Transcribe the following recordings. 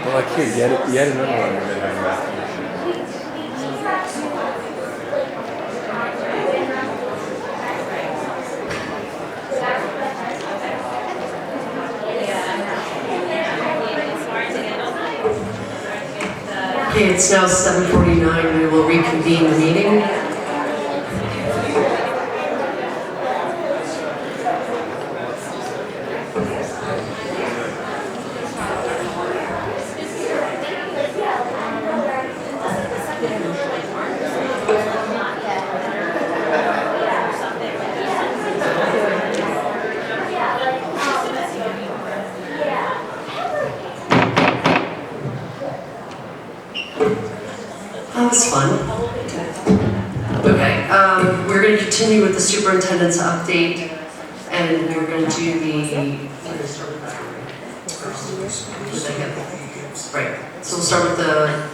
Well, like here, yet another one that had math condition. Okay, it's now 7:49. We will reconvene the meeting. That was fun. Okay, we're going to continue with the superintendent's update, and we're going to do the. Right. So we'll start with the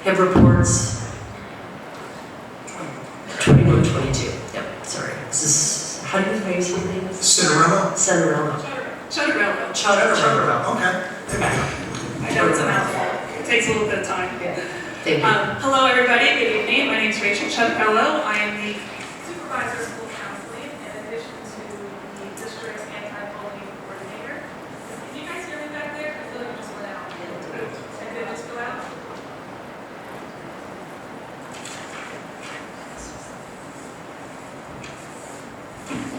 HIB reports. 21, 22. Yep. Sorry. This is how do you say your name? Cinderella? Cinderella. Cinderella. Okay. I know it's a mouthful. It takes a little bit of time. Thank you. Hello, everybody. Good evening. My name is Rachel Chudfellow. I am the supervisor of school counseling in addition to the district's anti-bullying coordinator. Can you guys hear me back there? I feel like it just went out. And did it just go out?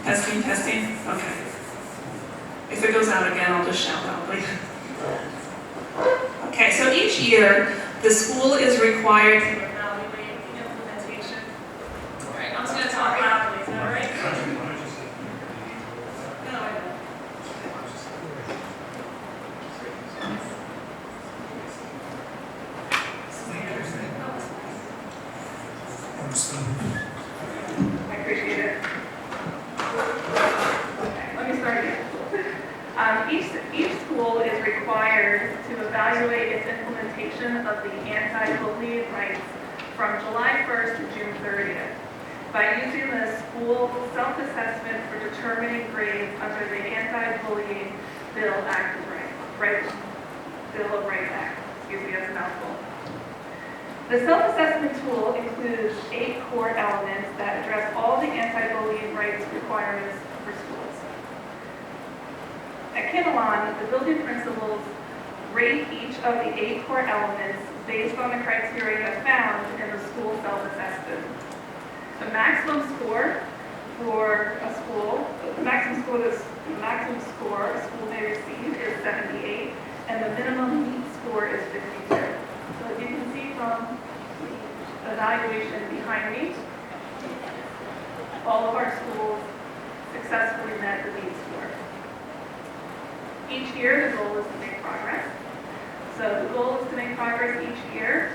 Testing, testing. Okay. If it goes out again, I'll just shout loudly. Okay, so each year, the school is required to evaluate the implementation. All right, I'm just going to talk loudly, is that all right? No, I don't. I appreciate it. Okay, let me start again. Each school is required to evaluate its implementation of the anti-bullying rights from July 1st to June 30th by using the school self-assessment for determining grades under the Anti-Bullying Bill of Rights Act. Excuse me, that's a mouthful. The self-assessment tool includes 8 core elements that address all the anti-bullying rights requirements for schools. At Kinnelon, the building principals rate each of the 8 core elements based on the criteria found in the school self-assessment. The maximum score for a school, the maximum score a school may receive is 78, and the minimum meet score is 52. So as you can see from the evaluation behind me, all of our schools successfully met the meet score. Each year, the goal is to make progress. So the goal is to make progress each year.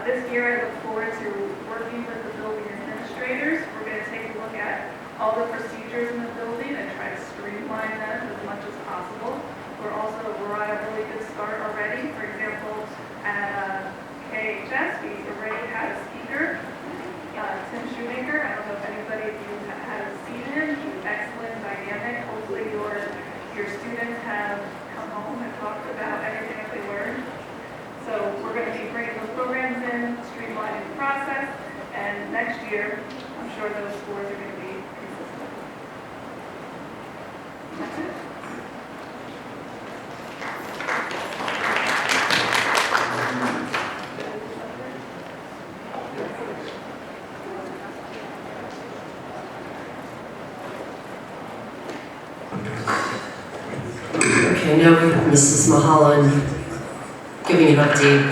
This year, I look forward to working with the building administrators. We're going to take a look at all the procedures in the building and try to streamline them as much as possible. We're at a really good start already. For example, at KHS, we already had a speaker, Tim Shoemaker. I don't know if anybody of you has seen him. He's excellent, dynamic. Hopefully your students have come home and talked about everything that they learned. So we're going to be bringing those programs in, streamlining the process, and next year, I'm sure those scores are going to be consistent. That's it. Okay, now we have Mrs. Mahalan giving an update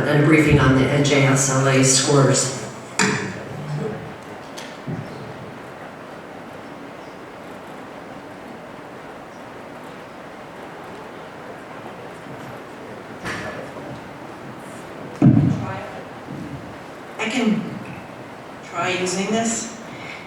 and a briefing on the NJSLA scores. I can try using this.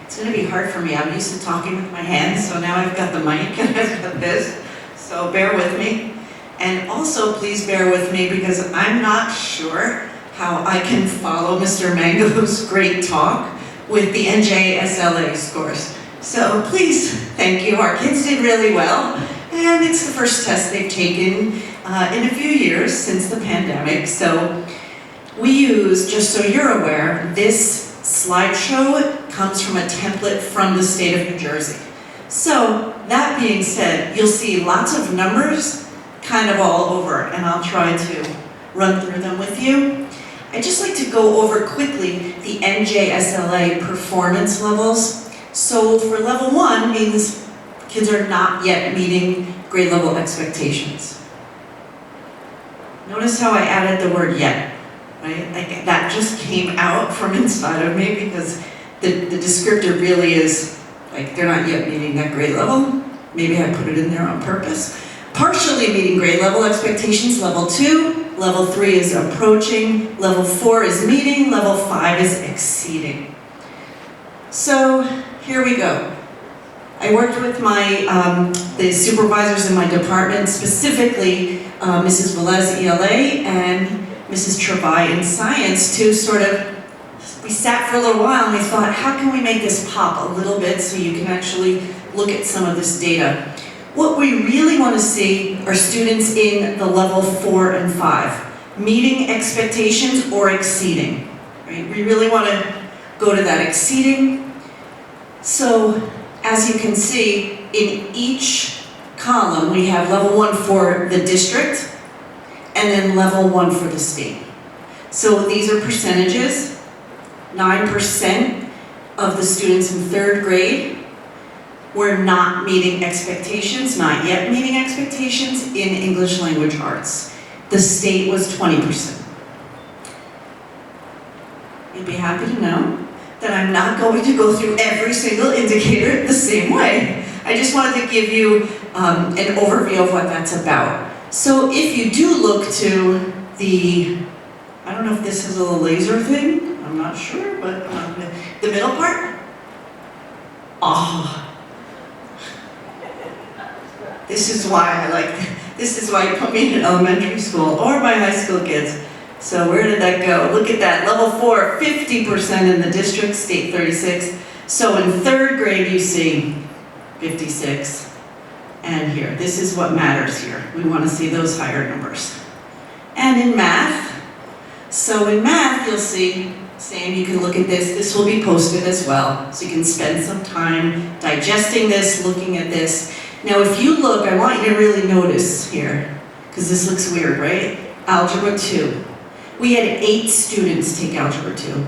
It's going to be hard for me. I'm used to talking with my hands, so now I've got the mic and I've got this. So bear with me. And also please bear with me because I'm not sure how I can follow Mr. Mangalu's great talk with the NJSLA scores. So please, thank you. Our kids did really well. and it's the first test they've taken in a few years since the pandemic. So we use, just so you're aware, this slideshow comes from a template from the state of New Jersey. So that being said, you'll see lots of numbers kind of all over, and I'll try to run through them with you. I'd just like to go over quickly the NJSLA performance levels. So for level 1 means kids are not yet meeting grade level expectations. Notice how I added the word yet, right? Like that just came out from inside of me because the descriptor really is like they're not yet meeting that grade level. Maybe I put it in there on purpose. Partially meeting grade level expectations, level 2. Level 3 is approaching, level 4 is meeting, level 5 is exceeding. So here we go. I worked with the supervisors in my department, specifically Mrs. Velez, ELA, and Mrs. Travai in science to sort of, we sat for a little while and we thought, how can we make this pop a little bit so you can actually look at some of this data? What we really want to see are students in the level 4 and 5, meeting expectations or exceeding, right? We really want to go to that exceeding. So, as you can see, in each column, we have level 1 for the district, and then level 1 for the state. So these are percentages. 9% of the students in 3rd grade were not meeting expectations, not yet meeting expectations in English language arts. The state was 20%. You'd be happy to know that I'm not going to go through every single indicator the same way. I just wanted to give you an overview of what that's about. So if you do look to the, I don't know if this is a laser thing, I'm not sure, but the middle part, this is why you put me in elementary school or my high school kids. So where did that go? Look at that, level 4, 50% in the district, state 36. So in 3rd grade you see 56. And here, this is what matters here. We want to see those higher numbers. And in math, so in math you'll see, same, you can look at this. This will be posted as well. So you can spend some time digesting this, looking at this. Now if you look, I want you to really notice here, because this looks weird, right? Algebra 2. We had 8 students take Algebra 2.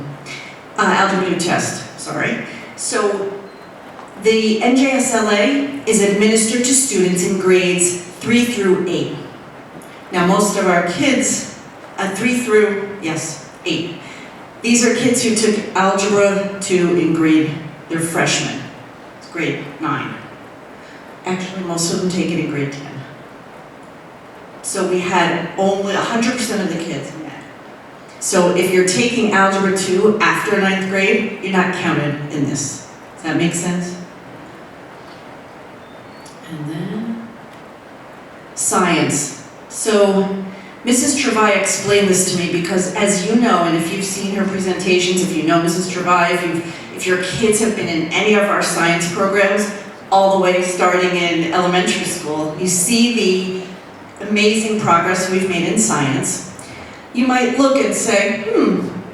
Algebra 2 test, sorry. So the NJSLA is administered to students in grades 3 through 8. Now most of our kids, 3 through, 8. These are kids who took Algebra 2 in they're freshmen. It's grade 9. Actually, most of them take it in grade 10. So we had only 100% of the kids in that. So if you're taking Algebra 2 after 9th grade, you're not counted in this. Does that make sense? And then, science. So Mrs. Travai explained this to me because as you know, and if you've seen her presentations, if you know Mrs. Travai, if your kids have been in any of our science programs, all the way starting in elementary school, you see the amazing progress we've made in science. You might look and say,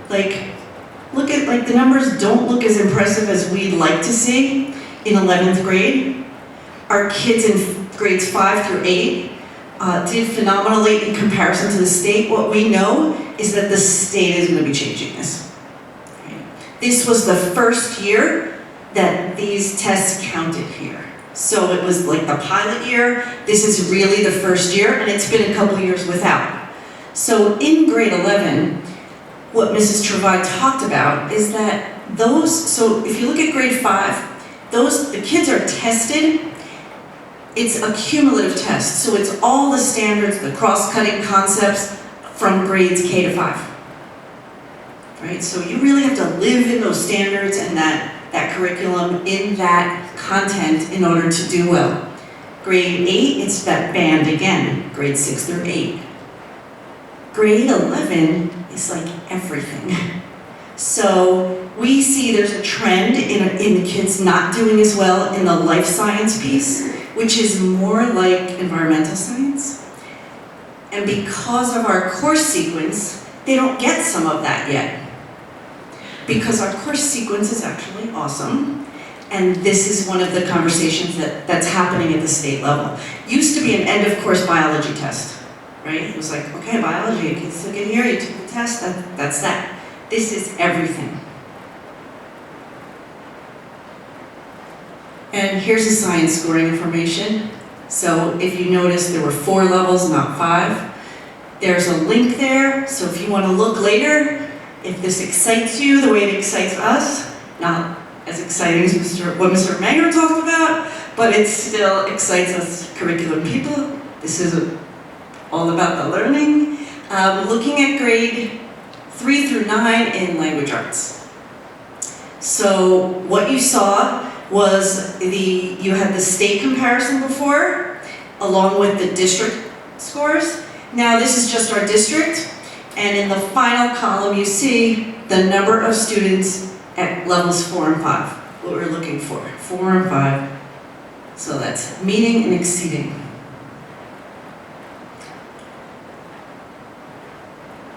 look at the numbers don't look as impressive as we'd like to see in 11th grade. Our kids in grades 5 through 8 did phenomenally in comparison to the state. What we know is that the state is going to be changing this. Right? This was the first year that these tests counted here. So it was like the pilot year. This is really the first year, and it's been a couple years without. So in grade 11, what Mrs. Travai talked about is that so if you look at grade 5, the kids are tested. It's a cumulative test, so it's all the standards, the cross-cutting concepts from grades K to 5. Right? So you really have to live in those standards and that curriculum, in that content in order to do well. Grade 8, it's that band again, grade 6 through 8. Grade 11 is like everything. So we see there's a trend in the kids not doing as well in the life science piece. which is more like environmental science. And because of our course sequence, they don't get some of that yet. Because our course sequence is actually awesome, and this is one of the conversations that's happening at the state level. Used to be an end of course biology test, right? It was like, okay, biology, you can still get here, you took the test, that's that. This is everything. And here's the science scoring information. So if you notice, there were 4 levels, not 5. There's a link there, so if you want to look later, if this excites you the way it excites us, not as exciting as what Mr. Manger talked about, but it still excites us curriculum people. This is all about the learning. Looking at grade 3 through 9 in language arts. So what you saw was you had the state comparison before, along with the district scores. Now this is just our district, and in the final column you see the number of students at levels 4 and 5, what we're looking for, 4 and 5. So that's meeting and exceeding.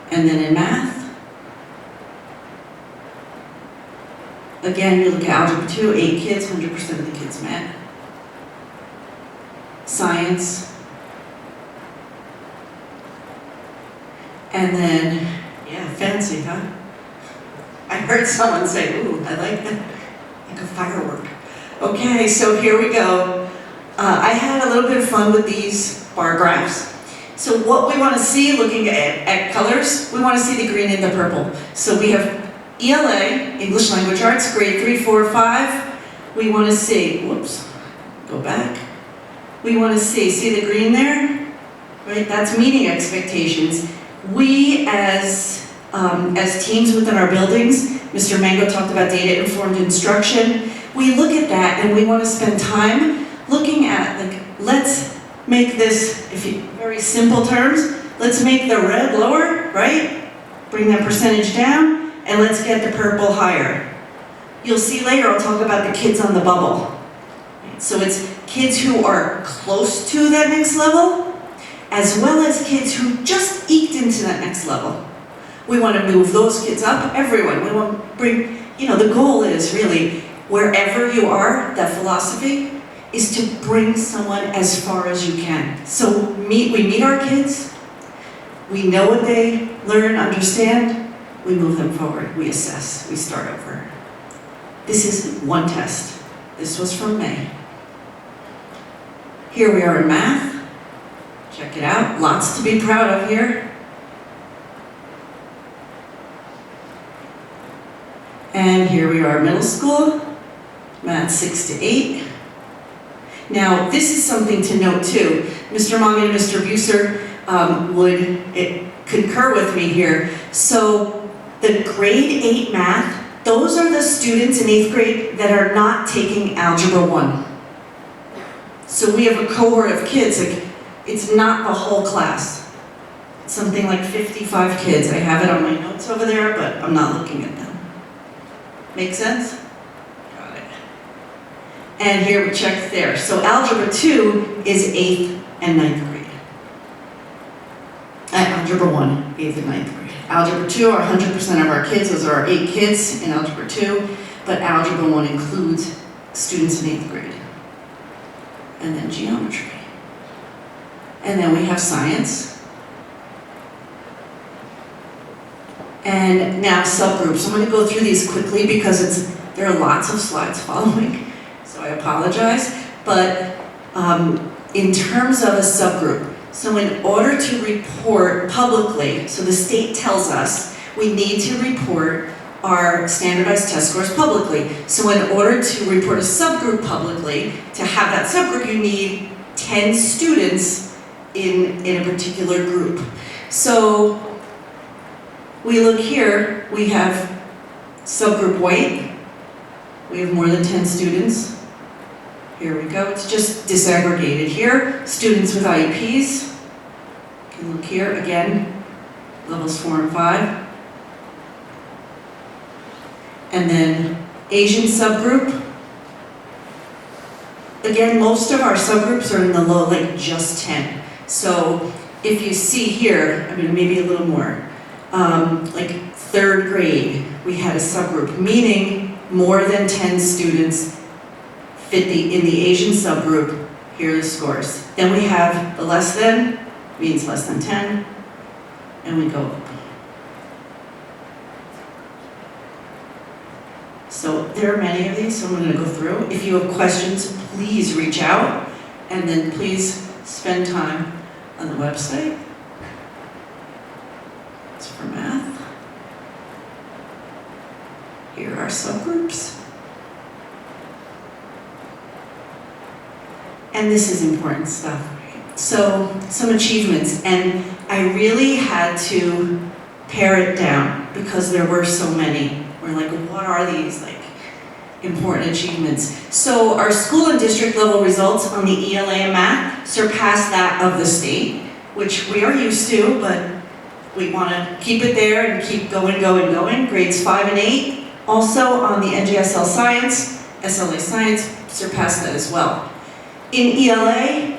And then in math, again, you look at algebra 2, 8 kids, 100% of the kids met. Science. And then, yeah, fancy, huh? I heard someone say, ooh, I like that, like a firework. Okay, so here we go. I had a little bit of fun with these bar graphs. So what we want to see, looking at colors, we want to see the green and the purple. So we have ELA, English Language Arts, grade 3, 4, 5. We want to see, whoops, go back. We want to see the green there? Right, that's meeting expectations. We as teams within our buildings, Mr. Mango talked about data-informed instruction. We look at that and we want to spend time looking at, like, let's make this, very simple terms, let's make the red lower, right? Bring that percentage down, and let's get the purple higher. You'll see later, I'll talk about the kids on the bubble. So it's kids who are close to that next level, as well as kids who just eked into that next level. We want to move those kids up, everyone. We want to bring, the goal is really, wherever you are, that philosophy is to bring someone as far as you can. So we meet our kids, we know what they learn, understand, we move them forward, we assess, we start over. This is one test. This was from May. Here we are in math. Check it out, lots to be proud of here. And here we are, middle school, math 6 to 8. Now, this is something to note too. Mr. Mong and Mr. Buser would concur with me here. So the grade 8 math, those are the students in 8th grade that are not taking Algebra 1. So we have a cohort of kids, like, it's not the whole class. It's something like 55 kids. I have it on my notes over there, but I'm not looking at them. Make sense? Got it. And here we check there. So Algebra 2 is 8th and 9th grade. Algebra 1, 8th and 9th grade. Algebra 2 are 100% of our kids. Those are our 8 kids in Algebra 2. But Algebra 1 includes students in 8th grade. And then geometry. And then we have science. And now subgroups. I'm going to go through these quickly because there are lots of slides following, so I apologize. But in terms of a subgroup, so in order to report publicly, so the state tells us we need to report our standardized test scores publicly. So in order to report a subgroup publicly, to have that subgroup, you need 10 students in a particular group. So we look here, we have subgroup white. We have more than 10 students. Here we go, it's just disaggregated here. Students with IEPs. You can look here again, levels 4 and 5. And then Asian subgroup. again, most of our subgroups are in the low, like just 10. So if you see here, I mean, maybe a little more, like 3rd grade, we had a subgroup, meaning more than 10 students fit in the Asian subgroup. Here are the scores. Then we have the less than, means less than 10, and we go up. So there are many of these, so I'm going to go through. If you have questions, please reach out, and then please spend time on the website. It's for math. Here are subgroups. And this is important stuff. So, some achievements, and I really had to pare it down because there were so many. We're like, what are these like important achievements? So our school and district level results on the ELA and math surpassed that of the state, which we are used to, but we want to keep it there and keep going. Grades 5 and 8, also on the NJSL Science, SLA Science surpassed that as well. In ELA,